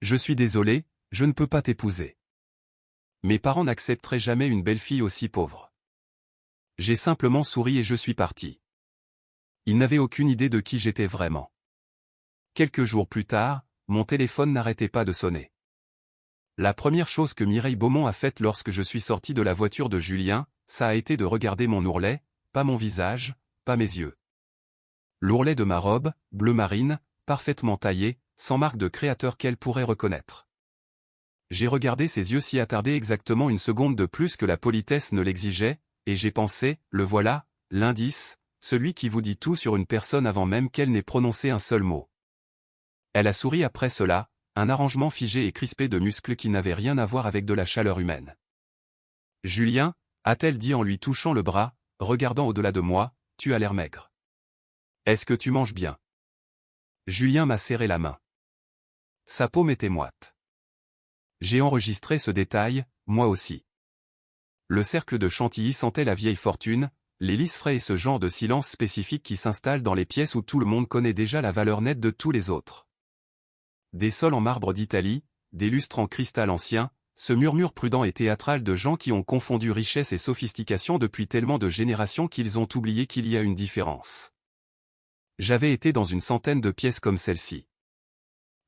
Je suis désolé, je ne peux pas t'épouser. Mes parents n'accepteraient jamais une belle-fille aussi pauvre. J'ai simplement souri et je suis parti. Ils n'avaient aucune idée de qui j'étais vraiment. Quelques jours plus tard, mon téléphone n'arrêtait pas de sonner. La première chose que Mireille Beaumont a faite lorsque je suis sorti de la voiture de Julien, ça a été de regarder mon ourlet, pas mon visage, pas mes yeux. L'ourlet de ma robe, bleu marine, parfaitement taillé, sans marque de créateur qu'elle pourrait reconnaître. J'ai regardé ses yeux s'y attarder exactement une seconde de plus que la politesse ne l'exigeait, et j'ai pensé, le voilà, l'indice, celui qui vous dit tout sur une personne avant même qu'elle n'ait prononcé un seul mot. Elle a souri après cela, un arrangement figé et crispé de muscles qui n'avait rien à voir avec de la chaleur humaine. « Julien » a-t-elle dit en lui touchant le bras, regardant au-delà de moi, « tu as l'air maigre. Est-ce que tu manges bien ?» Julien m'a serré la main. Sa paume était moite. J'ai enregistré ce détail, moi aussi. Le cercle de Chantilly sentait la vieille fortune, les lys frais et ce genre de silence spécifique qui s'installe dans les pièces où tout le monde connaît déjà la valeur nette de tous les autres. Des sols en marbre d'Italie, des lustres en cristal ancien, ce murmure prudent et théâtral de gens qui ont confondu richesse et sophistication depuis tellement de générations qu'ils ont oublié qu'il y a une différence. J'avais été dans une centaine de pièces comme celle-ci.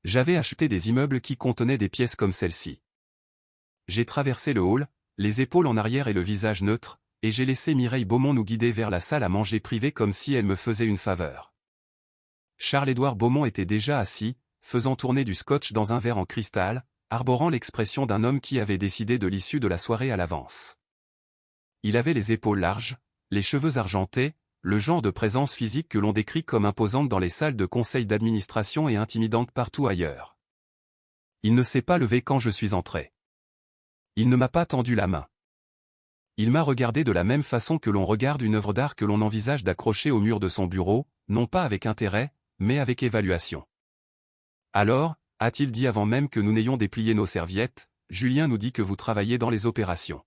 J'avais acheté des immeubles qui contenaient des pièces comme celle-ci. J'ai traversé le hall, les épaules en arrière et le visage neutre, et j'ai laissé Mireille Beaumont nous guider vers la salle à manger privée comme si elle me faisait une faveur. Charles-Édouard Beaumont était déjà assis, faisant tourner du scotch dans un verre en cristal, arborant l'expression d'un homme qui avait décidé de l'issue de la soirée à l'avance. Il avait les épaules larges, les cheveux argentés, le genre de présence physique que l'on décrit comme imposante dans les salles de conseil d'administration et intimidante partout ailleurs. Il ne s'est pas levé quand je suis entré. Il ne m'a pas tendu la main. Il m'a regardé de la même façon que l'on regarde une œuvre d'art que l'on envisage d'accrocher au mur de son bureau, non pas avec intérêt, mais avec évaluation. Alors, a-t-il dit avant même que nous n'ayons déplié nos serviettes, Julien nous dit que vous travaillez dans les opérations.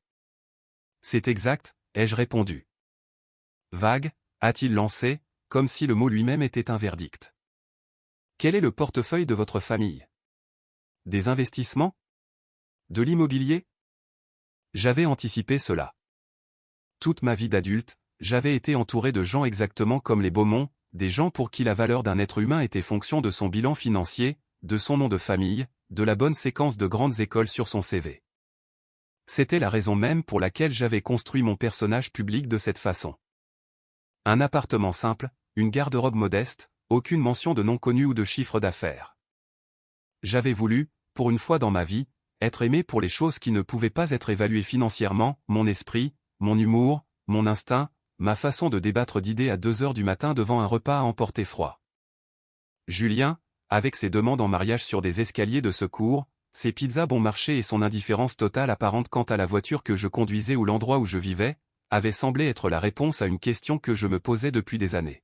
C'est exact, ai-je répondu. Vague, a-t-il lancé, comme si le mot lui-même était un verdict. Quel est le portefeuille de votre famille? Des investissements? De l'immobilier? J'avais anticipé cela. Toute ma vie d'adulte, j'avais été entouré de gens exactement comme les Beaumont, des gens pour qui la valeur d'un être humain était fonction de son bilan financier, de son nom de famille, de la bonne séquence de grandes écoles sur son CV. C'était la raison même pour laquelle j'avais construit mon personnage public de cette façon. Un appartement simple, une garde-robe modeste, aucune mention de nom connu ou de chiffre d'affaires. J'avais voulu, pour une fois dans ma vie, être aimé pour les choses qui ne pouvaient pas être évaluées financièrement, mon esprit, mon humour, mon instinct, ma façon de débattre d'idées à 2 heures du matin devant un repas à emporter froid. Julien, avec ses demandes en mariage sur des escaliers de secours, ses pizzas bon marché et son indifférence totale apparente quant à la voiture que je conduisais ou l'endroit où je vivais, avait semblé être la réponse à une question que je me posais depuis des années.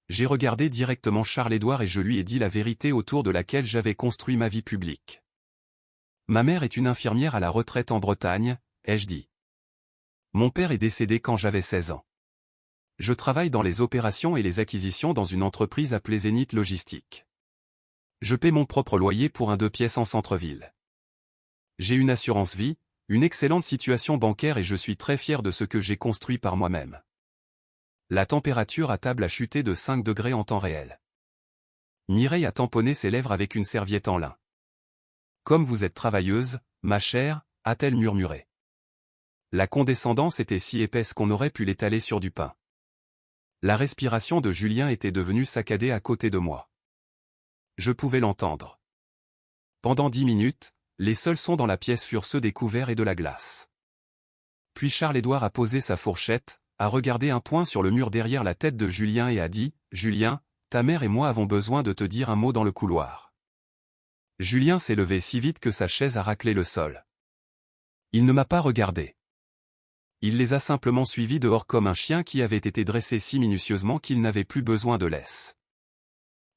J'ai regardé directement Charles-Édouard et je lui ai dit la vérité autour de laquelle j'avais construit ma vie publique. Ma mère est une infirmière à la retraite en Bretagne, ai-je dit. Mon père est décédé quand j'avais 16 ans. Je travaille dans les opérations et les acquisitions dans une entreprise appelée Zénith Logistique. Je paie mon propre loyer pour un 2 pièces en centre-ville. J'ai une assurance vie, une excellente situation bancaire et je suis très fier de ce que j'ai construit par moi-même. La température à table a chuté de 5 degrés en temps réel. Mireille a tamponné ses lèvres avec une serviette en lin. Comme vous êtes travailleuse, ma chère, a-t-elle murmuré. La condescendance était si épaisse qu'on aurait pu l'étaler sur du pain. La respiration de Julien était devenue saccadée à côté de moi. Je pouvais l'entendre. Pendant 10 minutes, les seuls sons dans la pièce furent ceux des couverts et de la glace. Puis Charles-Édouard a posé sa fourchette, a regardé un point sur le mur derrière la tête de Julien et a dit « Julien, ta mère et moi avons besoin de te dire un mot dans le couloir. » Julien s'est levé si vite que sa chaise a raclé le sol. Il ne m'a pas regardé. Il les a simplement suivis dehors comme un chien qui avait été dressé si minutieusement qu'il n'avait plus besoin de laisse.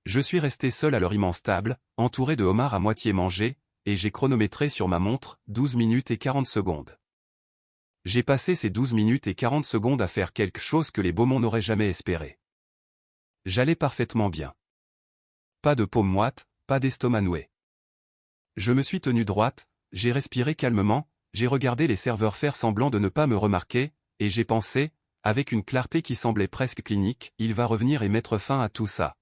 Je suis resté seul à leur immense table, entouré de homards à moitié mangés, et j'ai chronométré sur ma montre 12 minutes et 40 secondes. J'ai passé ces 12 minutes et 40 secondes à faire quelque chose que les Beaumont n'auraient jamais espéré. J'allais parfaitement bien. Pas de paume moite, pas d'estomac noué. Je me suis tenu droite, j'ai respiré calmement, j'ai regardé les serveurs faire semblant de ne pas me remarquer, et j'ai pensé, avec une clarté qui semblait presque clinique, il va revenir et mettre fin à tout ça.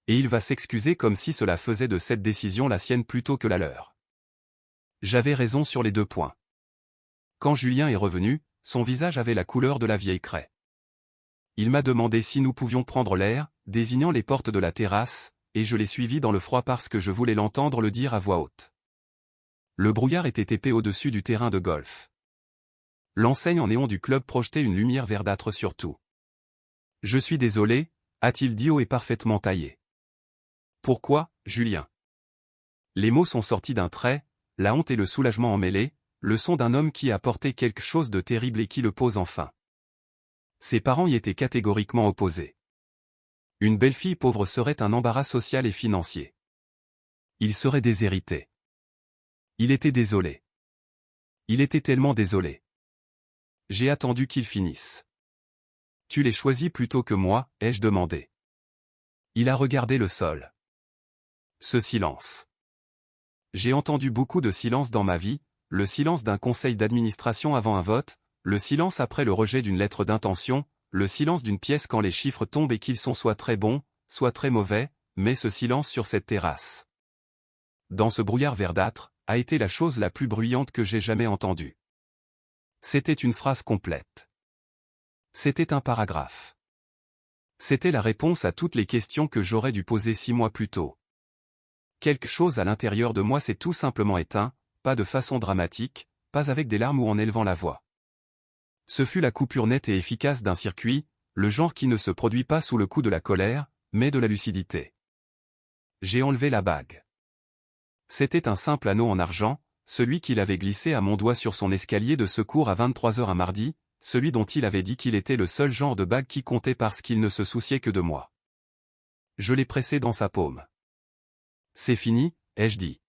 Et il va s'excuser comme si cela faisait de cette décision la sienne plutôt que la leur. J'avais raison sur les 2 points. Quand Julien est revenu, son visage avait la couleur de la vieille craie. Il m'a demandé si nous pouvions prendre l'air, désignant les portes de la terrasse, et je l'ai suivi dans le froid parce que je voulais l'entendre le dire à voix haute. Le brouillard était épais au-dessus du terrain de golf. L'enseigne en néon du club projetait une lumière verdâtre sur tout. « Je suis désolé », a-t-il dit haut et parfaitement taillé. « Pourquoi, Julien ?» Les mots sont sortis d'un trait, la honte et le soulagement emmêlés, le son d'un homme qui a porté quelque chose de terrible et qui le pose enfin. Ses parents y étaient catégoriquement opposés. Une belle-fille pauvre serait un embarras social et financier. Il serait déshérité. Il était désolé. Il était tellement désolé. J'ai attendu qu'il finisse. « Tu l'es choisi plutôt que moi ?» ai-je demandé. Il a regardé le sol. Ce silence. J'ai entendu beaucoup de silence dans ma vie, le silence d'un conseil d'administration avant un vote, le silence après le rejet d'une lettre d'intention, le silence d'une pièce quand les chiffres tombent et qu'ils sont soit très bons, soit très mauvais, mais ce silence sur cette terrasse, dans ce brouillard verdâtre, a été la chose la plus bruyante que j'ai jamais entendue. C'était une phrase complète. C'était un paragraphe. C'était la réponse à toutes les questions que j'aurais dû poser 6 mois plus tôt. Quelque chose à l'intérieur de moi s'est tout simplement éteint, pas de façon dramatique, pas avec des larmes ou en élevant la voix. Ce fut la coupure nette et efficace d'un circuit, le genre qui ne se produit pas sous le coup de la colère, mais de la lucidité. J'ai enlevé la bague. C'était un simple anneau en argent, celui qu'il avait glissé à mon doigt sur son escalier de secours à 23 heures un mardi, celui dont il avait dit qu'il était le seul genre de bague qui comptait parce qu'il ne se souciait que de moi. Je l'ai pressé dans sa paume. « C'est fini », ai-je dit.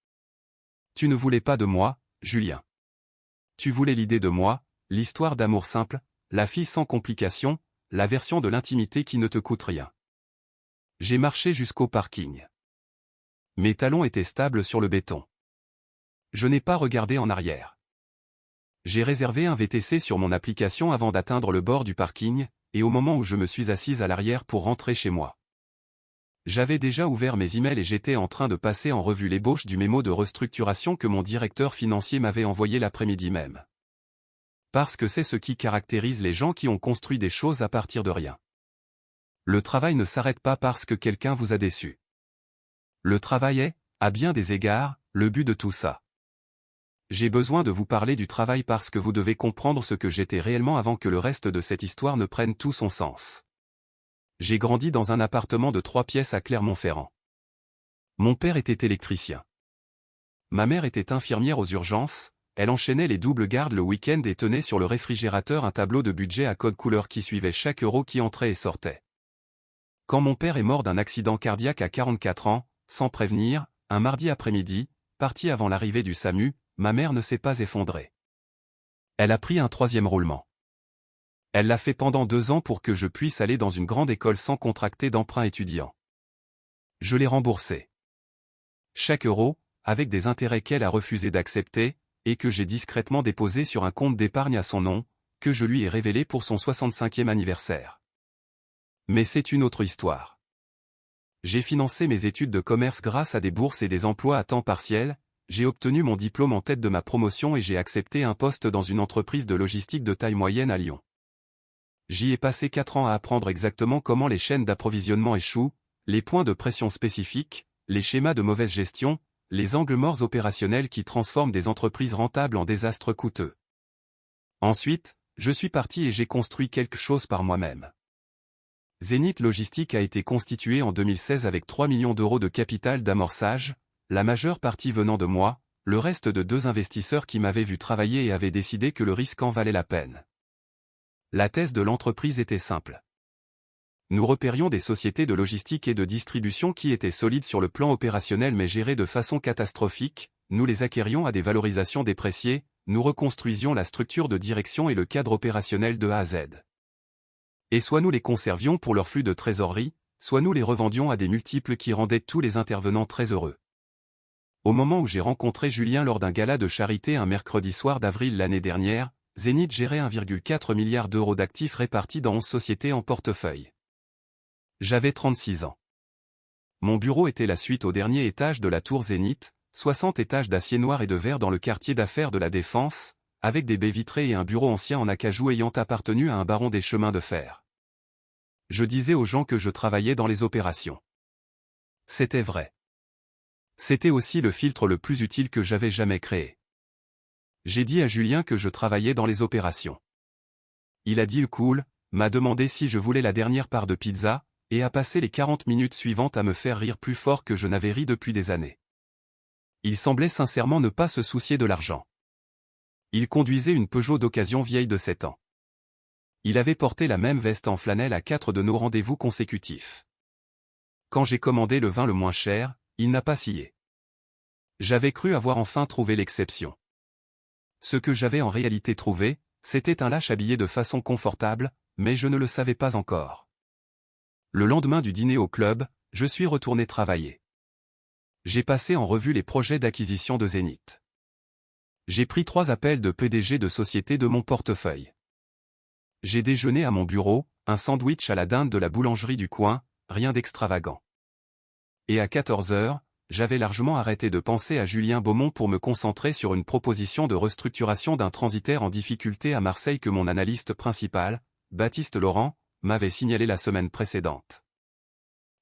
« Tu ne voulais pas de moi, Julien. Tu voulais l'idée de moi, l'histoire d'amour simple, la fille sans complications, la version de l'intimité qui ne te coûte rien. » J'ai marché jusqu'au parking. Mes talons étaient stables sur le béton. Je n'ai pas regardé en arrière. J'ai réservé un VTC sur mon application avant d'atteindre le bord du parking, et au moment où je me suis assise à l'arrière pour rentrer chez moi. J'avais déjà ouvert mes emails et j'étais en train de passer en revue l'ébauche du mémo de restructuration que mon directeur financier m'avait envoyé l'après-midi même. Parce que c'est ce qui caractérise les gens qui ont construit des choses à partir de rien. Le travail ne s'arrête pas parce que quelqu'un vous a déçu. Le travail est, à bien des égards, le but de tout ça. J'ai besoin de vous parler du travail parce que vous devez comprendre ce que j'étais réellement avant que le reste de cette histoire ne prenne tout son sens. J'ai grandi dans un appartement de 3 pièces à Clermont-Ferrand. Mon père était électricien. Ma mère était infirmière aux urgences, elle enchaînait les doubles gardes le week-end et tenait sur le réfrigérateur un tableau de budget à code couleur qui suivait chaque euro qui entrait et sortait. Quand mon père est mort d'un accident cardiaque à 44 ans, sans prévenir, un mardi après-midi, parti avant l'arrivée du SAMU, ma mère ne s'est pas effondrée. Elle a pris un 3e roulement. Elle l'a fait pendant 2 ans pour que je puisse aller dans une grande école sans contracter d'emprunt étudiant. Je l'ai remboursé. Chaque euro, avec des intérêts qu'elle a refusé d'accepter, et que j'ai discrètement déposé sur un compte d'épargne à son nom, que je lui ai révélé pour son 65e anniversaire. Mais c'est une autre histoire. J'ai financé mes études de commerce grâce à des bourses et des emplois à temps partiel, j'ai obtenu mon diplôme en tête de ma promotion et j'ai accepté un poste dans une entreprise de logistique de taille moyenne à Lyon. J'y ai passé 4 ans à apprendre exactement comment les chaînes d'approvisionnement échouent, les points de pression spécifiques, les schémas de mauvaise gestion, les angles morts opérationnels qui transforment des entreprises rentables en désastres coûteux. Ensuite, je suis parti et j'ai construit quelque chose par moi-même. Zénith Logistique a été constitué en 2016 avec 3 millions d'euros de capital d'amorçage, la majeure partie venant de moi, le reste de 2 investisseurs qui m'avaient vu travailler et avaient décidé que le risque en valait la peine. La thèse de l'entreprise était simple. Nous repérions des sociétés de logistique et de distribution qui étaient solides sur le plan opérationnel mais gérées de façon catastrophique, nous les acquérions à des valorisations dépréciées, nous reconstruisions la structure de direction et le cadre opérationnel de A à Z. Et soit nous les conservions pour leur flux de trésorerie, soit nous les revendions à des multiples qui rendaient tous les intervenants très heureux. Au moment où j'ai rencontré Julien lors d'un gala de charité un mercredi soir d'avril l'année dernière, Zénith gérait 1,4 milliard d'euros d'actifs répartis dans 11 sociétés en portefeuille. J'avais 36 ans. Mon bureau était la suite au dernier étage de la tour Zénith, 60 étages d'acier noir et de verre dans le quartier d'affaires de la Défense, avec des baies vitrées et un bureau ancien en acajou ayant appartenu à un baron des chemins de fer. Je disais aux gens que je travaillais dans les opérations. C'était vrai. C'était aussi le filtre le plus utile que j'avais jamais créé. J'ai dit à Julien que je travaillais dans les opérations. Il a dit cool, m'a demandé si je voulais la dernière part de pizza, et a passé les 40 minutes suivantes à me faire rire plus fort que je n'avais ri depuis des années. Il semblait sincèrement ne pas se soucier de l'argent. Il conduisait une Peugeot d'occasion vieille de 7 ans. Il avait porté la même veste en flanelle à 4 de nos rendez-vous consécutifs. Quand j'ai commandé le vin le moins cher, il n'a pas scié. J'avais cru avoir enfin trouvé l'exception. Ce que j'avais en réalité trouvé, c'était un lâche habillé de façon confortable, mais je ne le savais pas encore. Le lendemain du dîner au club, je suis retourné travailler. J'ai passé en revue les projets d'acquisition de Zénith. J'ai pris 3 appels de PDG de sociétés de mon portefeuille. J'ai déjeuné à mon bureau, un sandwich à la dinde de la boulangerie du coin, rien d'extravagant. Et à 14 h, j'avais largement arrêté de penser à Julien Beaumont pour me concentrer sur une proposition de restructuration d'un transitaire en difficulté à Marseille que mon analyste principal, Baptiste Laurent, m'avait signalé la semaine précédente.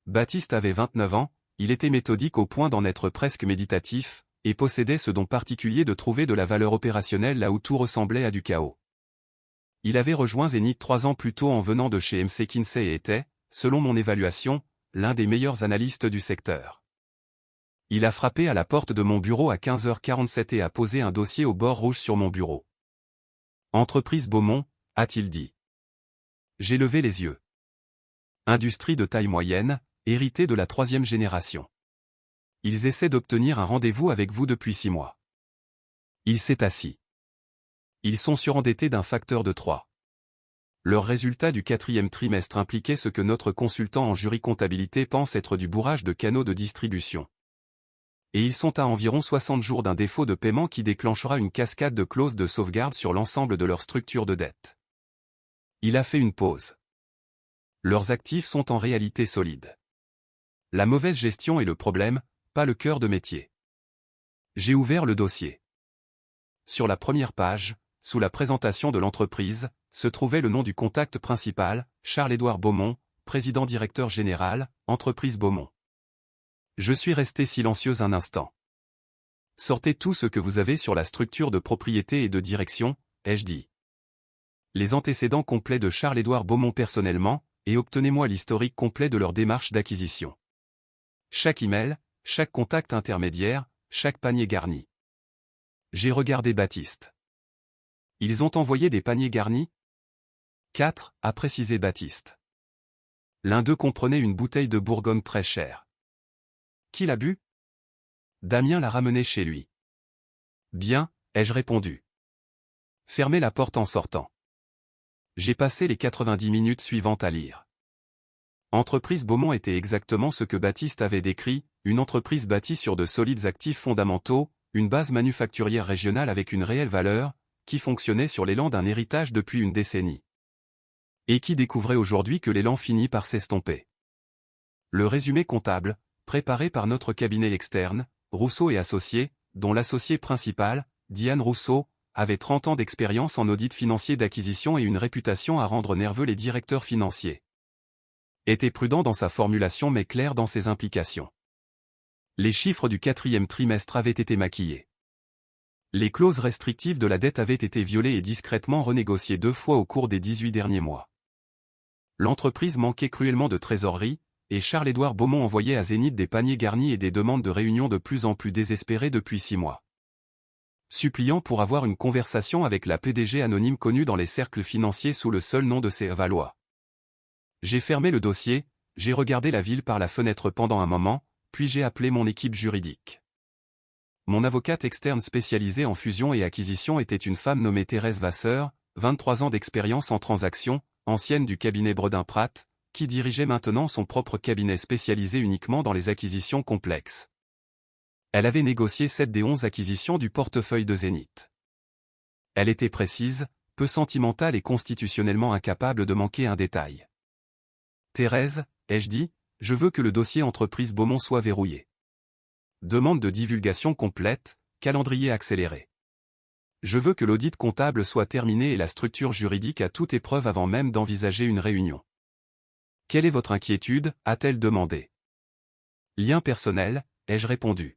Baptiste avait 29 ans, il était méthodique au point d'en être presque méditatif, et possédait ce don particulier de trouver de la valeur opérationnelle là où tout ressemblait à du chaos. Il avait rejoint Zénith 3 ans plus tôt en venant de chez McKinsey et était, selon mon évaluation, l'un des meilleurs analystes du secteur. Il a frappé à la porte de mon bureau à 15h47 et a posé un dossier au bord rouge sur mon bureau. « Entreprise Beaumont », a-t-il dit. J'ai levé les yeux. Industrie de taille moyenne, héritée de la 3e génération. Ils essaient d'obtenir un rendez-vous avec vous depuis 6 mois. Il s'est assis. Ils sont surendettés d'un facteur de 3. Leurs résultats du 4e trimestre impliquaient ce que notre consultant en jury comptabilité pense être du bourrage de canaux de distribution. Et ils sont à environ 60 jours d'un défaut de paiement qui déclenchera une cascade de clauses de sauvegarde sur l'ensemble de leur structure de dette. Il a fait une pause. Leurs actifs sont en réalité solides. La mauvaise gestion est le problème, pas le cœur de métier. J'ai ouvert le dossier. Sur la première page, sous la présentation de l'entreprise, se trouvait le nom du contact principal, Charles-Édouard Beaumont, président-directeur général, entreprise Beaumont. Je suis resté silencieux un instant. Sortez tout ce que vous avez sur la structure de propriété et de direction, ai-je dit. Les antécédents complets de Charles-Édouard Beaumont personnellement, et obtenez-moi l'historique complet de leur démarche d'acquisition. Chaque email, chaque contact intermédiaire, chaque panier garni. J'ai regardé Baptiste. Ils ont envoyé des paniers garnis ? 4, a précisé Baptiste. L'un d'eux comprenait une bouteille de Bourgogne très chère. Qui l'a bu ? Damien l'a ramené chez lui. Bien, ai-je répondu. Fermez la porte en sortant. J'ai passé les 90 minutes suivantes à lire. Entreprise Beaumont était exactement ce que Baptiste avait décrit, une entreprise bâtie sur de solides actifs fondamentaux, une base manufacturière régionale avec une réelle valeur, qui fonctionnait sur l'élan d'un héritage depuis une décennie. Et qui découvrait aujourd'hui que l'élan finit par s'estomper. Le résumé comptable, préparé par notre cabinet externe, Rousseau et Associés, dont l'associé principal, Diane Rousseau, avait 30 ans d'expérience en audit financier d'acquisition et une réputation à rendre nerveux les directeurs financiers. Était prudent dans sa formulation mais clair dans ses implications. Les chiffres du 4e trimestre avaient été maquillés. Les clauses restrictives de la dette avaient été violées et discrètement renégociées 2 fois au cours des 18 derniers mois. L'entreprise manquait cruellement de trésorerie, et Charles-Édouard Beaumont envoyait à Zénith des paniers garnis et des demandes de réunion de plus en plus désespérées depuis 6 mois. Suppliant pour avoir une conversation avec la PDG anonyme connue dans les cercles financiers sous le seul nom de Valois. J'ai fermé le dossier, j'ai regardé la ville par la fenêtre pendant un moment, puis j'ai appelé mon équipe juridique. Mon avocate externe spécialisée en fusion et acquisition était une femme nommée Thérèse Vasseur, 23 ans d'expérience en transactions, ancienne du cabinet Bredin-Pratt, qui dirigeait maintenant son propre cabinet spécialisé uniquement dans les acquisitions complexes. Elle avait négocié 7 des 11 acquisitions du portefeuille de Zénith. Elle était précise, peu sentimentale et constitutionnellement incapable de manquer un détail. Thérèse, ai-je dit, je veux que le dossier entreprise Beaumont soit verrouillé. Demande de divulgation complète, calendrier accéléré. Je veux que l'audit comptable soit terminé et la structure juridique à toute épreuve avant même d'envisager une réunion. Quelle est votre inquiétude, a-t-elle demandé. Lien personnel, ai-je répondu.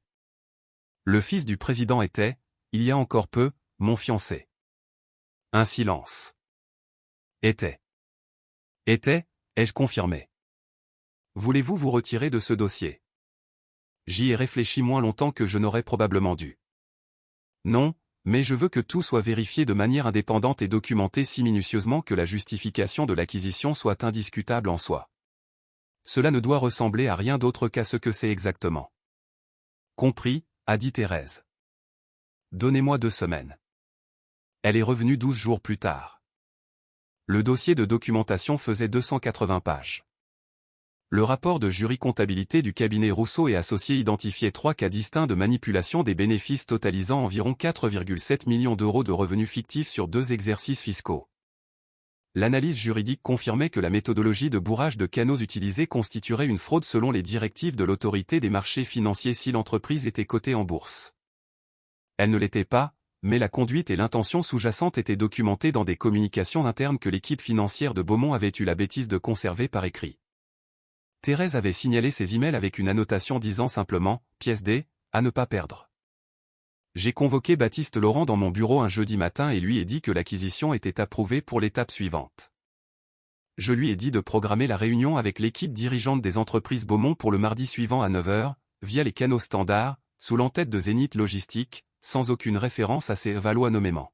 Le fils du président était, il y a encore peu, mon fiancé. Un silence. Était, ai-je confirmé. Voulez-vous vous retirer de ce dossier? J'y ai réfléchi moins longtemps que je n'aurais probablement dû. Non, mais je veux que tout soit vérifié de manière indépendante et documenté si minutieusement que la justification de l'acquisition soit indiscutable en soi. Cela ne doit ressembler à rien d'autre qu'à ce que c'est exactement. Compris, a dit Thérèse. Donnez-moi 2 semaines. Elle est revenue 12 jours plus tard. Le dossier de documentation faisait 280 pages. Le rapport de jury comptabilité du cabinet Rousseau et Associés identifiait 3 cas distincts de manipulation des bénéfices totalisant environ 4,7 millions d'euros de revenus fictifs sur 2 exercices fiscaux. L'analyse juridique confirmait que la méthodologie de bourrage de canaux utilisée constituerait une fraude selon les directives de l'autorité des marchés financiers si l'entreprise était cotée en bourse. Elle ne l'était pas, mais la conduite et l'intention sous-jacente étaient documentées dans des communications internes que l'équipe financière de Beaumont avait eu la bêtise de conserver par écrit. Thérèse avait signalé ses emails avec une annotation disant simplement « pièce D, à ne pas perdre ». J'ai convoqué Baptiste Laurent dans mon bureau un jeudi matin et lui ai dit que l'acquisition était approuvée pour l'étape suivante. Je lui ai dit de programmer la réunion avec l'équipe dirigeante des entreprises Beaumont pour le mardi suivant à 9 h, via les canaux standards, sous l'entête de Zénith Logistique, sans aucune référence à ces Valois nommément.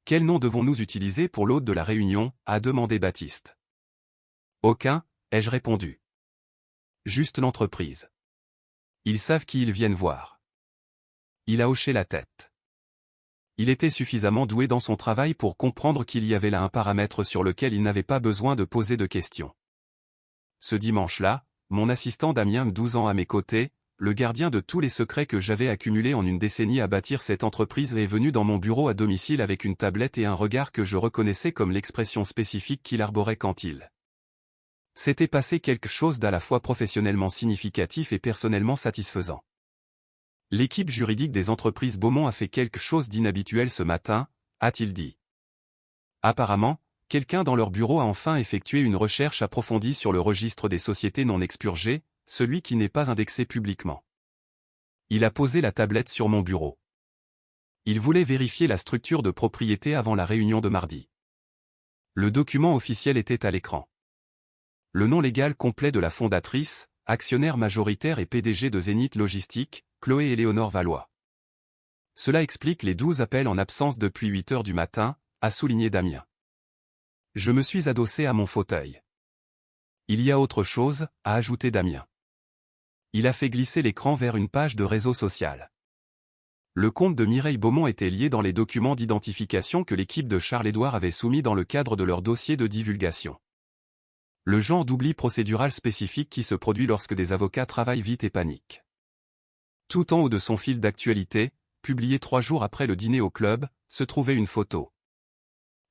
Quel nom devons-nous utiliser pour l'hôte de la réunion, a demandé Baptiste. Aucun, ai-je répondu. Juste l'entreprise. Ils savent qui ils viennent voir. Il a hoché la tête. Il était suffisamment doué dans son travail pour comprendre qu'il y avait là un paramètre sur lequel il n'avait pas besoin de poser de questions. Ce dimanche-là, mon assistant Damien, 12 ans à mes côtés, le gardien de tous les secrets que j'avais accumulés en une décennie à bâtir cette entreprise, est venu dans mon bureau à domicile avec une tablette et un regard que je reconnaissais comme l'expression spécifique qu'il arborait quand il s'était passé quelque chose d'à la fois professionnellement significatif et personnellement satisfaisant. L'équipe juridique des entreprises Beaumont a fait quelque chose d'inhabituel ce matin, a-t-il dit. Apparemment, quelqu'un dans leur bureau a enfin effectué une recherche approfondie sur le registre des sociétés non expurgées, celui qui n'est pas indexé publiquement. Il a posé la tablette sur mon bureau. Il voulait vérifier la structure de propriété avant la réunion de mardi. Le document officiel était à l'écran. Le nom légal complet de la fondatrice, actionnaire majoritaire et PDG de Zénith Logistique, Chloé-Éléonore Valois. Cela explique les 12 appels en absence depuis 8 h du matin, a souligné Damien. Je me suis adossé à mon fauteuil. Il y a autre chose, a ajouté Damien. Il a fait glisser l'écran vers une page de réseau social. Le compte de Mireille Beaumont était lié dans les documents d'identification que l'équipe de Charles-Édouard avait soumis dans le cadre de leur dossier de divulgation. Le genre d'oubli procédural spécifique qui se produit lorsque des avocats travaillent vite et paniquent. Tout en haut de son fil d'actualité, publié 3 jours après le dîner au club, se trouvait une photo.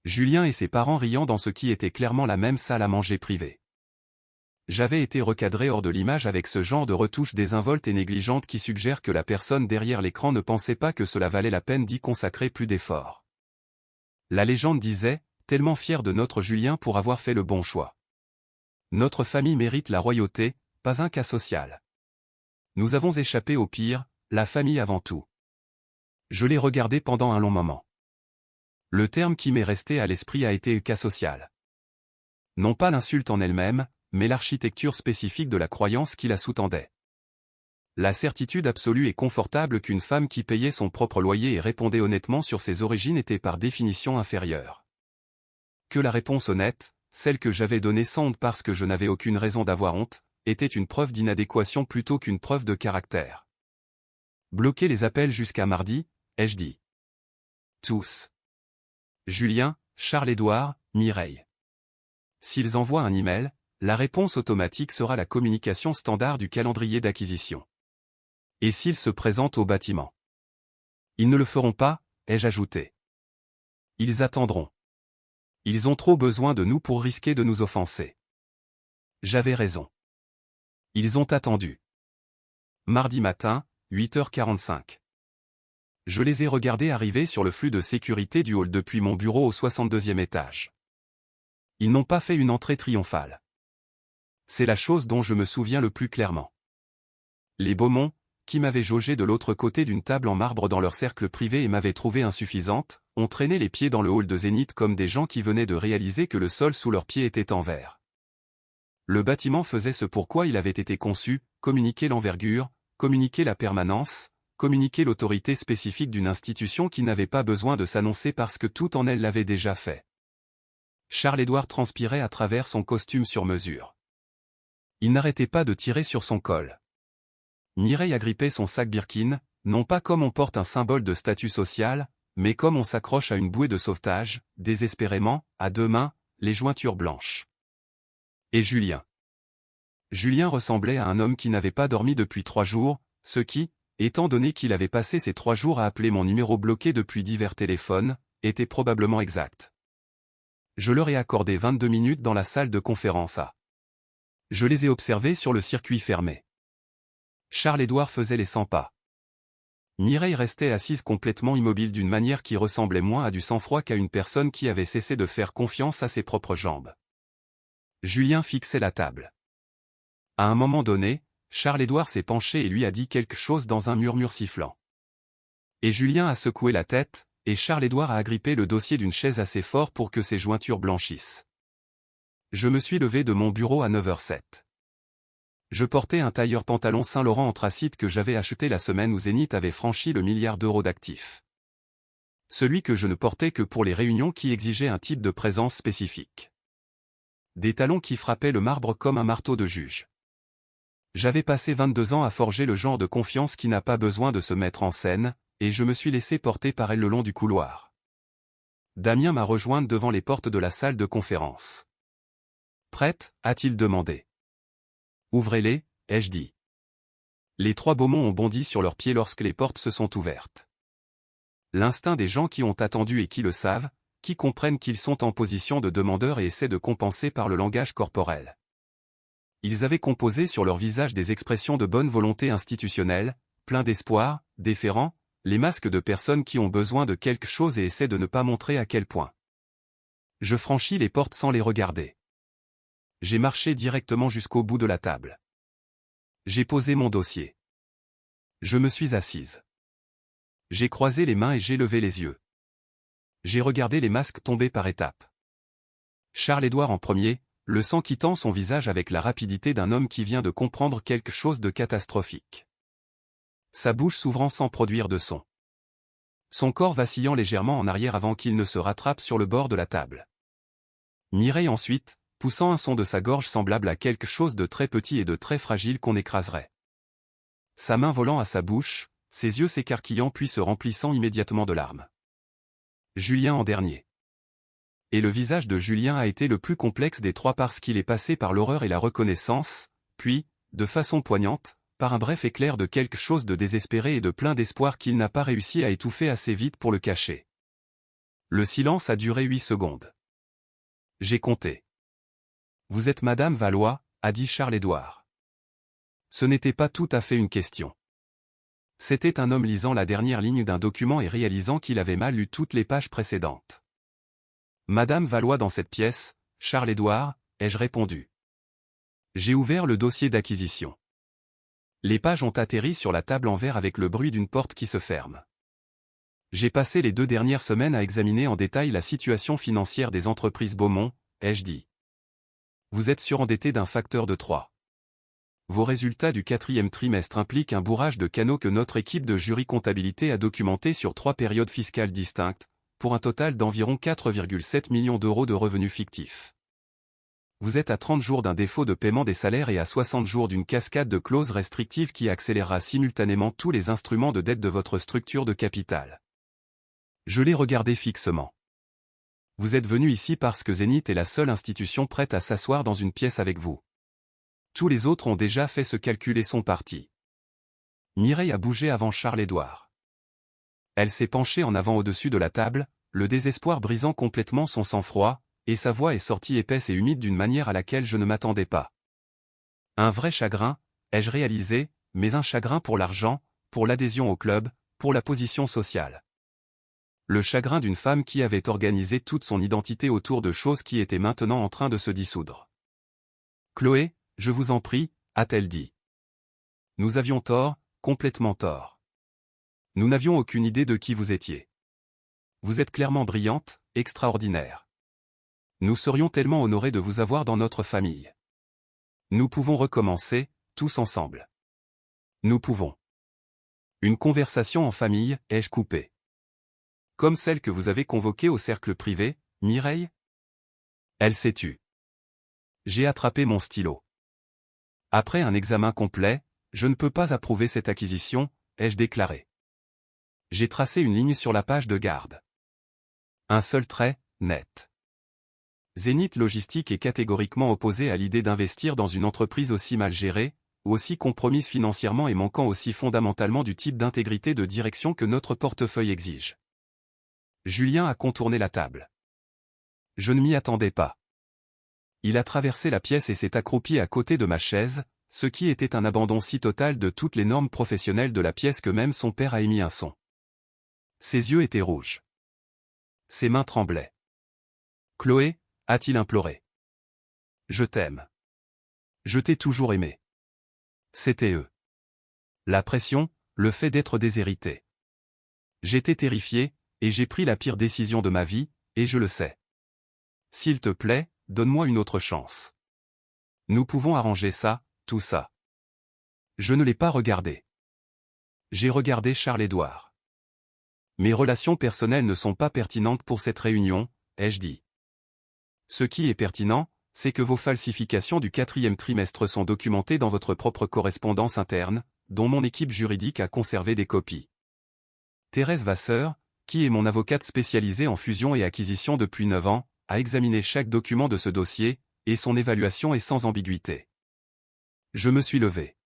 Julien et ses parents riant dans ce qui était clairement la même salle à manger privée. J'avais été recadré hors de l'image avec ce genre de retouche désinvolte et négligente qui suggère que la personne derrière l'écran ne pensait pas que cela valait la peine d'y consacrer plus d'efforts. La légende disait, tellement fier de notre Julien pour avoir fait le bon choix. Notre famille mérite la royauté, pas un cas social. Nous avons échappé au pire, la famille avant tout. Je l'ai regardé pendant un long moment. Le terme qui m'est resté à l'esprit a été cas social. Non pas l'insulte en elle-même, mais l'architecture spécifique de la croyance qui la sous-tendait. La certitude absolue et confortable qu'une femme qui payait son propre loyer et répondait honnêtement sur ses origines était par définition inférieure. Que la réponse honnête, celle que j'avais donnée sans honte parce que je n'avais aucune raison d'avoir honte, était une preuve d'inadéquation plutôt qu'une preuve de caractère. Bloquer les appels jusqu'à mardi, ai-je dit. Tous. Julien, Charles-Édouard, Mireille. S'ils envoient un email, la réponse automatique sera la communication standard du calendrier d'acquisition. Et s'ils se présentent au bâtiment? Ils ne le feront pas, ai-je ajouté. Ils attendront. Ils ont trop besoin de nous pour risquer de nous offenser. J'avais raison. Ils ont attendu. Mardi matin, 8h45. Je les ai regardés arriver sur le flux de sécurité du hall depuis mon bureau au 62e étage. Ils n'ont pas fait une entrée triomphale. C'est la chose dont je me souviens le plus clairement. Les Beaumont, qui m'avaient jaugé de l'autre côté d'une table en marbre dans leur cercle privé et m'avaient trouvé insuffisante, ont traîné les pieds dans le hall de Zénith comme des gens qui venaient de réaliser que le sol sous leurs pieds était en verre. Le bâtiment faisait ce pourquoi il avait été conçu, communiquer l'envergure, communiquer la permanence, communiquer l'autorité spécifique d'une institution qui n'avait pas besoin de s'annoncer parce que tout en elle l'avait déjà fait. Charles-Édouard transpirait à travers son costume sur mesure. Il n'arrêtait pas de tirer sur son col. Mireille agrippait son sac Birkin, non pas comme on porte un symbole de statut social, mais comme on s'accroche à une bouée de sauvetage, désespérément, à deux mains, les jointures blanches. Et Julien. Julien ressemblait à un homme qui n'avait pas dormi depuis 3 jours, ce qui, étant donné qu'il avait passé ces 3 jours à appeler mon numéro bloqué depuis divers téléphones, était probablement exact. Je leur ai accordé 22 minutes dans la salle de conférence A. Je les ai observés sur le circuit fermé. Charles-Édouard faisait les 100 pas. Mireille restait assise complètement immobile d'une manière qui ressemblait moins à du sang-froid qu'à une personne qui avait cessé de faire confiance à ses propres jambes. Julien fixait la table. À un moment donné, Charles-Édouard s'est penché et lui a dit quelque chose dans un murmure sifflant. Et Julien a secoué la tête, et Charles-Édouard a agrippé le dossier d'une chaise assez fort pour que ses jointures blanchissent. Je me suis levé de mon bureau à 9h07. Je portais un tailleur pantalon Saint-Laurent anthracite que j'avais acheté la semaine où Zénith avait franchi le milliard d'euros d'actifs. Celui que je ne portais que pour les réunions qui exigeaient un type de présence spécifique. Des talons qui frappaient le marbre comme un marteau de juge. J'avais passé 22 ans à forger le genre de confiance qui n'a pas besoin de se mettre en scène, et je me suis laissé porter par elle le long du couloir. Damien m'a rejointe devant les portes de la salle de conférence. « Prête ?» a-t-il demandé. « Ouvrez-les » ai-je dit. Les 3 Beaumont ont bondi sur leurs pieds lorsque les portes se sont ouvertes. L'instinct des gens qui ont attendu et qui le savent, qui comprennent qu'ils sont en position de demandeur et essaient de compenser par le langage corporel. Ils avaient composé sur leur visage des expressions de bonne volonté institutionnelle, plein d'espoir, déférents, les masques de personnes qui ont besoin de quelque chose et essaient de ne pas montrer à quel point. Je franchis les portes sans les regarder. J'ai marché directement jusqu'au bout de la table. J'ai posé mon dossier. Je me suis assise. J'ai croisé les mains et j'ai levé les yeux. J'ai regardé les masques tomber par étapes. Charles-Édouard en premier, le sang quittant son visage avec la rapidité d'un homme qui vient de comprendre quelque chose de catastrophique. Sa bouche s'ouvrant sans produire de son. Son corps vacillant légèrement en arrière avant qu'il ne se rattrape sur le bord de la table. Mireille ensuite, poussant un son de sa gorge semblable à quelque chose de très petit et de très fragile qu'on écraserait. Sa main volant à sa bouche, ses yeux s'écarquillant puis se remplissant immédiatement de larmes. Julien en dernier. Et le visage de Julien a été le plus complexe des 3 parce qu'il est passé par l'horreur et la reconnaissance, puis, de façon poignante, par un bref éclair de quelque chose de désespéré et de plein d'espoir qu'il n'a pas réussi à étouffer assez vite pour le cacher. Le silence a duré 8 secondes. J'ai compté. « Vous êtes Madame Valois » a dit Charles-Édouard. Ce n'était pas tout à fait une question. C'était un homme lisant la dernière ligne d'un document et réalisant qu'il avait mal lu toutes les pages précédentes. « Madame Valois dans cette pièce, Charles-Édouard » ai-je répondu. J'ai ouvert le dossier d'acquisition. Les pages ont atterri sur la table en verre avec le bruit d'une porte qui se ferme. J'ai passé les 2 dernières semaines à examiner en détail la situation financière des entreprises Beaumont, ai-je dit. Vous êtes surendetté d'un facteur de 3. Vos résultats du 4e trimestre impliquent un bourrage de canaux que notre équipe de jury comptabilité a documenté sur 3 périodes fiscales distinctes, pour un total d'environ 4,7 millions d'euros de revenus fictifs. Vous êtes à 30 jours d'un défaut de paiement des salaires et à 60 jours d'une cascade de clauses restrictives qui accélérera simultanément tous les instruments de dette de votre structure de capital. Je l'ai regardé fixement. Vous êtes venu ici parce que Zénith est la seule institution prête à s'asseoir dans une pièce avec vous. Tous les autres ont déjà fait ce calcul et sont partis. Mireille a bougé avant Charles-Édouard. Elle s'est penchée en avant au-dessus de la table, le désespoir brisant complètement son sang-froid, et sa voix est sortie épaisse et humide d'une manière à laquelle je ne m'attendais pas. Un vrai chagrin, ai-je réalisé, mais un chagrin pour l'argent, pour l'adhésion au club, pour la position sociale. Le chagrin d'une femme qui avait organisé toute son identité autour de choses qui étaient maintenant en train de se dissoudre. « Chloé, je vous en prie », a-t-elle dit. Nous avions tort, complètement tort. Nous n'avions aucune idée de qui vous étiez. Vous êtes clairement brillante, extraordinaire. Nous serions tellement honorés de vous avoir dans notre famille. Nous pouvons recommencer, tous ensemble. Nous pouvons. Une conversation en famille, ai-je coupé. Comme celle que vous avez convoquée au cercle privé, Mireille? Elle s'est tue. J'ai attrapé mon stylo. Après un examen complet, je ne peux pas approuver cette acquisition, ai-je déclaré. J'ai tracé une ligne sur la page de garde. Un seul trait, net. Zénith Logistique est catégoriquement opposé à l'idée d'investir dans une entreprise aussi mal gérée, aussi compromise financièrement et manquant aussi fondamentalement du type d'intégrité de direction que notre portefeuille exige. Julien a contourné la table. Je ne m'y attendais pas. Il a traversé la pièce et s'est accroupi à côté de ma chaise, ce qui était un abandon si total de toutes les normes professionnelles de la pièce que même son père a émis un son. Ses yeux étaient rouges. Ses mains tremblaient. « Chloé » a-t-il imploré. « Je t'aime. Je t'ai toujours aimé. » C'était eux. La pression, le fait d'être déshérité. J'étais terrifié, et j'ai pris la pire décision de ma vie, et je le sais. S'il te plaît, donne-moi une autre chance. Nous pouvons arranger ça, tout ça. Je ne l'ai pas regardé. J'ai regardé Charles-Édouard. Mes relations personnelles ne sont pas pertinentes pour cette réunion, ai-je dit. Ce qui est pertinent, c'est que vos falsifications du 4e trimestre sont documentées dans votre propre correspondance interne, dont mon équipe juridique a conservé des copies. Thérèse Vasseur, qui est mon avocate spécialisée en fusion et acquisition depuis 9 ans, a examiné chaque document de ce dossier, et son évaluation est sans ambiguïté. Je me suis levé.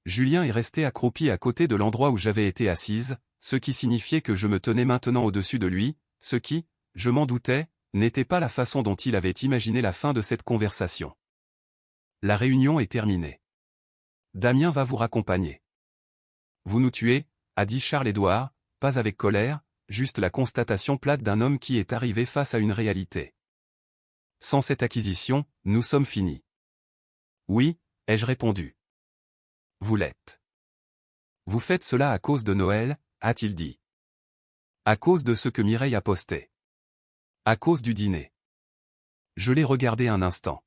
Julien est resté accroupi à côté de l'endroit où j'avais été assise, ce qui signifiait que je me tenais maintenant au-dessus de lui, ce qui, je m'en doutais, n'était pas la façon dont il avait imaginé la fin de cette conversation. La réunion est terminée. Damien va vous raccompagner. Vous nous tuez, a dit Charles-Édouard, pas avec colère, juste la constatation plate d'un homme qui est arrivé face à une réalité. Sans cette acquisition, nous sommes finis. Oui, ai-je répondu. Vous l'êtes. Vous faites cela à cause de Noël, a-t-il dit. À cause de ce que Mireille a posté. À cause du dîner. Je l'ai regardé un instant.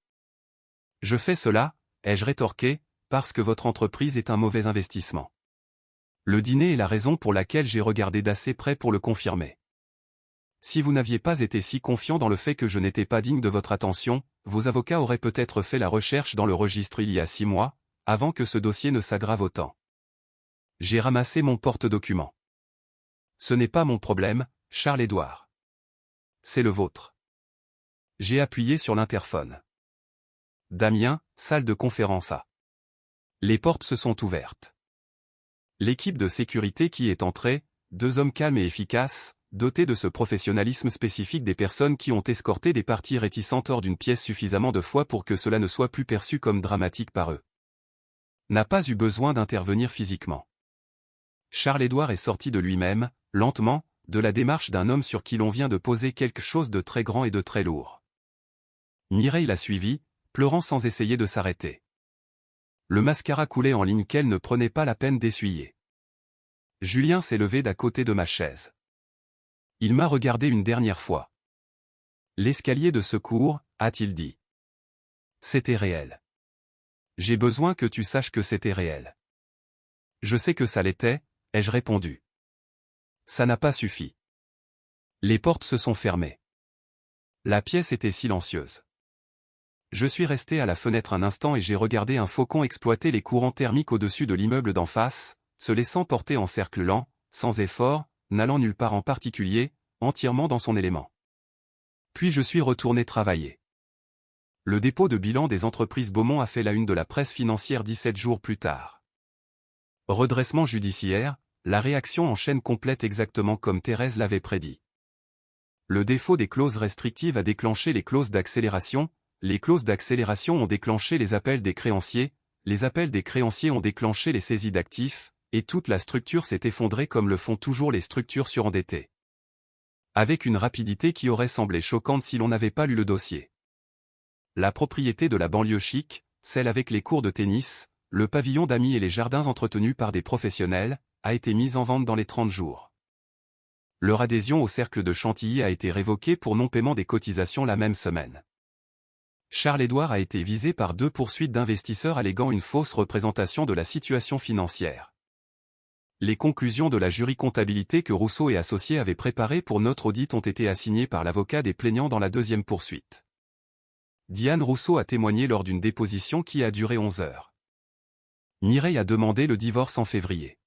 Je fais cela, ai-je rétorqué, parce que votre entreprise est un mauvais investissement. Le dîner est la raison pour laquelle j'ai regardé d'assez près pour le confirmer. Si vous n'aviez pas été si confiant dans le fait que je n'étais pas digne de votre attention, vos avocats auraient peut-être fait la recherche dans le registre il y a 6 mois, avant que ce dossier ne s'aggrave autant. J'ai ramassé mon porte-document. Ce n'est pas mon problème, Charles-Édouard. C'est le vôtre. J'ai appuyé sur l'interphone. Damien, salle de conférence A. Les portes se sont ouvertes. L'équipe de sécurité qui est entrée, 2 hommes calmes et efficaces, dotés de ce professionnalisme spécifique des personnes qui ont escorté des parties réticentes hors d'une pièce suffisamment de fois pour que cela ne soit plus perçu comme dramatique par eux, n'a pas eu besoin d'intervenir physiquement. Charles-Édouard est sorti de lui-même, lentement, de la démarche d'un homme sur qui l'on vient de poser quelque chose de très grand et de très lourd. Mireille l'a suivi, pleurant sans essayer de s'arrêter. Le mascara coulait en ligne qu'elle ne prenait pas la peine d'essuyer. Julien s'est levé d'à côté de ma chaise. Il m'a regardé une dernière fois. L'escalier de secours, a-t-il dit. C'était réel. J'ai besoin que tu saches que c'était réel. Je sais que ça l'était, ai-je répondu. Ça n'a pas suffi. Les portes se sont fermées. La pièce était silencieuse. Je suis resté à la fenêtre un instant et j'ai regardé un faucon exploiter les courants thermiques au-dessus de l'immeuble d'en face, se laissant porter en cercle lent, sans effort, n'allant nulle part en particulier, entièrement dans son élément. Puis je suis retourné travailler. Le dépôt de bilan des entreprises Beaumont a fait la une de la presse financière 17 jours plus tard. Redressement judiciaire, la réaction en chaîne complète exactement comme Thérèse l'avait prédit. Le défaut des clauses restrictives a déclenché les clauses d'accélération, les clauses d'accélération ont déclenché les appels des créanciers, les appels des créanciers ont déclenché les saisies d'actifs, et toute la structure s'est effondrée comme le font toujours les structures surendettées. Avec une rapidité qui aurait semblé choquante si l'on n'avait pas lu le dossier. La propriété de la banlieue chic, celle avec les cours de tennis, le pavillon d'amis et les jardins entretenus par des professionnels, a été mise en vente dans les 30 jours. Leur adhésion au cercle de Chantilly a été révoquée pour non-paiement des cotisations la même semaine. Charles-Édouard a été visé par 2 poursuites d'investisseurs alléguant une fausse représentation de la situation financière. Les conclusions de la jury comptabilité que Rousseau et associés avaient préparées pour notre audit ont été assignées par l'avocat des plaignants dans la deuxième poursuite. Diane Rousseau a témoigné lors d'une déposition qui a duré 11 heures. Mireille a demandé le divorce en février.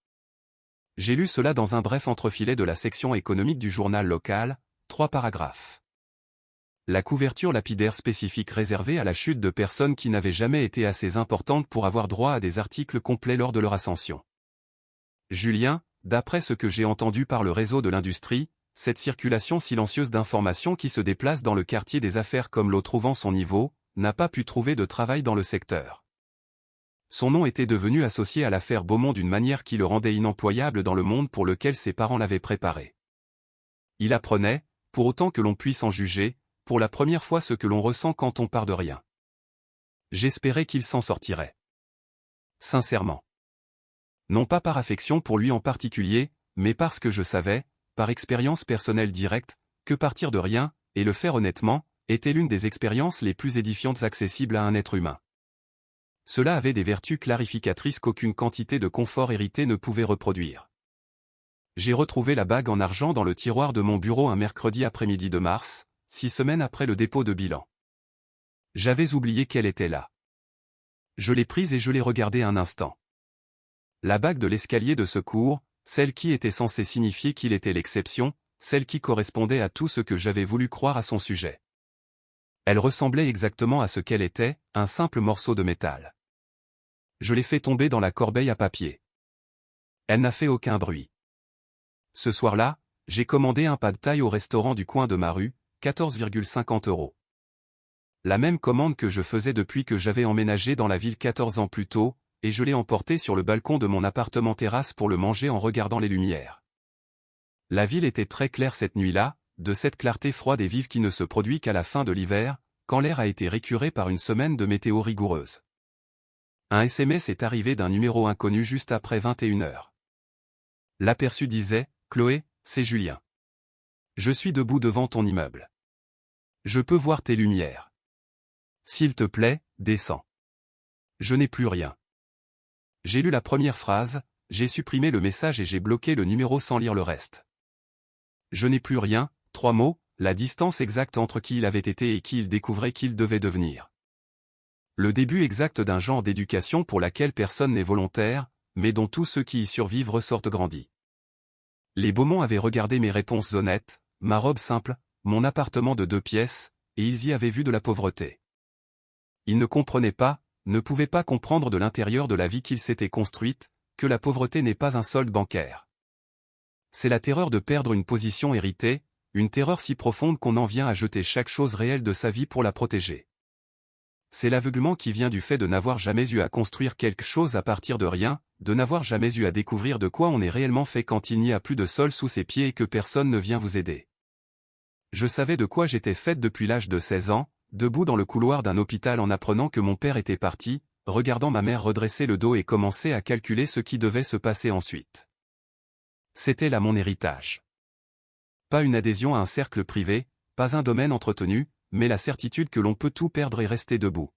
J'ai lu cela dans un bref entrefilet de la section économique du journal local, 3 paragraphes. La couverture lapidaire spécifique réservée à la chute de personnes qui n'avaient jamais été assez importantes pour avoir droit à des articles complets lors de leur ascension. Julien, d'après ce que j'ai entendu par le réseau de l'industrie, cette circulation silencieuse d'informations qui se déplace dans le quartier des affaires comme l'eau trouvant son niveau, n'a pas pu trouver de travail dans le secteur. Son nom était devenu associé à l'affaire Beaumont d'une manière qui le rendait inemployable dans le monde pour lequel ses parents l'avaient préparé. Il apprenait, pour autant que l'on puisse en juger, pour la première fois ce que l'on ressent quand on part de rien. J'espérais qu'il s'en sortirait. Sincèrement. Non pas par affection pour lui en particulier, mais parce que je savais, par expérience personnelle directe, que partir de rien, et le faire honnêtement, était l'une des expériences les plus édifiantes accessibles à un être humain. Cela avait des vertus clarificatrices qu'aucune quantité de confort hérité ne pouvait reproduire. J'ai retrouvé la bague en argent dans le tiroir de mon bureau un mercredi après-midi de mars, 6 semaines après le dépôt de bilan. J'avais oublié qu'elle était là. Je l'ai prise et je l'ai regardée un instant. La bague de l'escalier de secours, celle qui était censée signifier qu'il était l'exception, celle qui correspondait à tout ce que j'avais voulu croire à son sujet. Elle ressemblait exactement à ce qu'elle était, un simple morceau de métal. Je l'ai fait tomber dans la corbeille à papier. Elle n'a fait aucun bruit. Ce soir-là, j'ai commandé un pad thaï au restaurant du coin de ma rue, 14,50 €. La même commande que je faisais depuis que j'avais emménagé dans la ville 14 ans plus tôt, et je l'ai emporté sur le balcon de mon appartement terrasse pour le manger en regardant les lumières. La ville était très claire cette nuit-là, de cette clarté froide et vive qui ne se produit qu'à la fin de l'hiver, quand l'air a été récuré par une semaine de météo rigoureuse. Un SMS est arrivé d'un numéro inconnu juste après 21 heures. L'aperçu disait « Chloé, c'est Julien. Je suis debout devant ton immeuble. Je peux voir tes lumières. S'il te plaît, descends. Je n'ai plus rien. » J'ai lu la première phrase, j'ai supprimé le message et j'ai bloqué le numéro sans lire le reste. Je n'ai plus rien, 3 mots, la distance exacte entre qui il avait été et qui il découvrait qu'il devait devenir. Le début exact d'un genre d'éducation pour laquelle personne n'est volontaire, mais dont tous ceux qui y survivent ressortent grandis. Les Beaumont avaient regardé mes réponses honnêtes, ma robe simple, mon appartement de 2 pièces, et ils y avaient vu de la pauvreté. Ils ne comprenaient pas, ne pouvaient pas comprendre de l'intérieur de la vie qu'ils s'étaient construite, que la pauvreté n'est pas un solde bancaire. C'est la terreur de perdre une position héritée, une terreur si profonde qu'on en vient à jeter chaque chose réelle de sa vie pour la protéger. C'est l'aveuglement qui vient du fait de n'avoir jamais eu à construire quelque chose à partir de rien, de n'avoir jamais eu à découvrir de quoi on est réellement fait quand il n'y a plus de sol sous ses pieds et que personne ne vient vous aider. Je savais de quoi j'étais faite depuis l'âge de 16 ans, debout dans le couloir d'un hôpital en apprenant que mon père était parti, regardant ma mère redresser le dos et commencer à calculer ce qui devait se passer ensuite. C'était là mon héritage. Pas une adhésion à un cercle privé, pas un domaine entretenu, mais la certitude que l'on peut tout perdre et rester debout.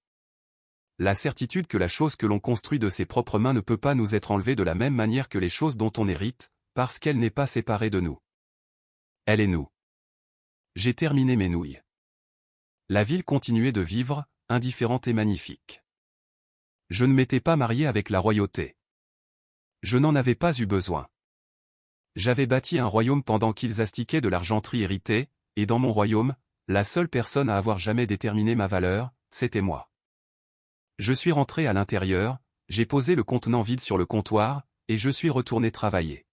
La certitude que la chose que l'on construit de ses propres mains ne peut pas nous être enlevée de la même manière que les choses dont on hérite, parce qu'elle n'est pas séparée de nous. Elle est nous. J'ai terminé mes nouilles. La ville continuait de vivre, indifférente et magnifique. Je ne m'étais pas marié avec la royauté. Je n'en avais pas eu besoin. J'avais bâti un royaume pendant qu'ils astiquaient de l'argenterie héritée, et dans mon royaume, la seule personne à avoir jamais déterminé ma valeur, c'était moi. Je suis rentré à l'intérieur, j'ai posé le contenant vide sur le comptoir, Et je suis retourné travailler.